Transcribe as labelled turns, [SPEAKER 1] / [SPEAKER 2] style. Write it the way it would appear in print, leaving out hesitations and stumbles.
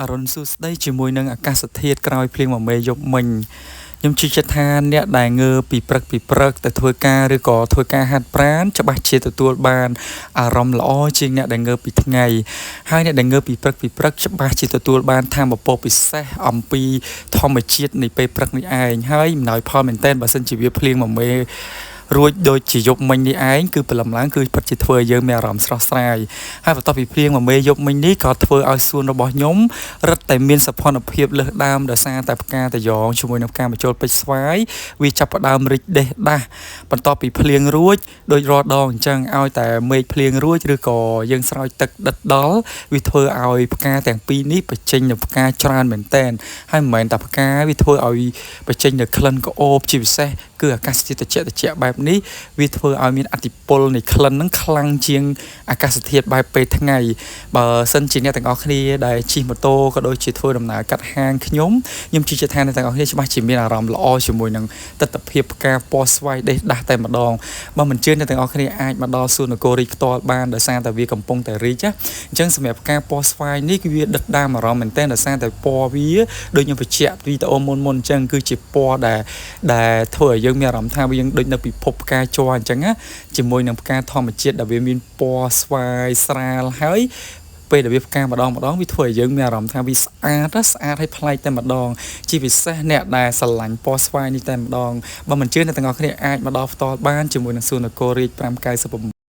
[SPEAKER 1] អរុនសួស្តីជាមួយនឹងអាកាសធាតុក្រោយភ្លៀងមកមេយប់មិញខ្ញុំជឿចិត្តថាអ្នកដែលងើពីព្រឹកទៅធ្វើការឬក៏ធ្វើការហាត់ប្រាណច្បាស់ជាទទួលបានអារម្មណ៍ល្អជាងអ្នកដែលងើពីថ្ងៃហើយអ្នកដែលងើពីព្រឹកច្បាស់ជាទទួលបានថាមពលពិសេសអំពីធម្មជាតិនៃពេលព្រឹកនេះឯងហើយអំណោយផលមែនតើបើសិនជាវាភ្លៀងមកមេរួចដូចជាយប់មិញនេះឯងគឺព្រលឹមឡើងគឺពិតជាធ្វើឲ្យយើងមានអារម្មណ៍ស្រស់ស្រាយហើយបន្ទាប់ពីភ្លៀងមកមេយប់មិញនេះក៏ធ្វើឲ្យសួនរបស់ខ្ញុំរឹតតែមានសភនភាពលើសដើមដោយសារតែផ្កាតាយ៉ងជាមួយនឹងផ្កាម្ជុលពេជ្រស្វាយវាចាប់ផ្ដើមរីកដេះដាស់បន្ទាប់ពីភ្លៀងរួចដូចរាល់ដងអញ្ចឹងឲ្យតែមេឃភ្លៀងរួចឬក៏យើងស្រោចទឹកដិតដល់វាធ្វើឲ្យផ្កាទាំងពីរនេះបញ្ចេញនូវផ្កាច្រើនមែនតែនហើយមិនមែនតែផ្កាវាធ្វើឲ្យបញ្ចេញនូវក្លិនក្អូបជាពិសេសគឺអាកាសធាតុត្រជាក់បែបនេះវាធ្វើឲ្យមានអតិពលនៃក្លិនហ្នឹងខ្លាំងជាងអាកាសធាតុបែបពេលថ្ងៃបើសិនជាអ្នកទាំងអស់គ្នាដែលជិះម៉ូតូក៏ដូចជាធ្វើដំណើរកាត់ហាងខ្ញុំជឿជាក់ថាអ្នកទាំងអស់គ្នាច្បាស់ជាមានអារម្មណ៍ល្អជាមួយនឹងទិដ្ឋភាពផ្កាពណ៌ស្វាយដេះដាស់តែម្ដងបើមិនជឿអ្នកទាំងអស់គ្នាអាចមកដល់សួននគររីកផ្ទាល់បានដោយសារតែវាកំពុងតែរីកអញ្ចឹងសម្រាប់ផ្កាពណ៌ស្វាយនេះគឺវាដិតដាមអារម្មណ៍មែនទែនដោយសារតែពណ៌វាដូចខ្ញុំបញ្ជាក់វីដេអូមុនអញ្ចឹងគឺជាពណ៌ដែលធ្វើឲ្យយើងមានអារម្មណ៍ថាវាយើងដូចនៅពិភពផ្កាជ័រអញ្ចឹងណាជាមួយនឹងផ្កាធម្មជាតិដែលវាមានពណ៌ស្វាយស្រាលហើយពេលដែលវាផ្កាម្ដងវាធ្វើឲ្យយើងមានអារម្មណ៍ថាវាស្អាតហើយប្លែកតែម្ដងជាពិសេសអ្នកដែលស្រឡាញ់ពណ៌ស្វាយនេះតែម្ដងបើមិនជឿអ្នកទាំងអស់គ្នាអាចមកដល់ផ្ទាល់បានជាមួយនឹងសួននគររាជ599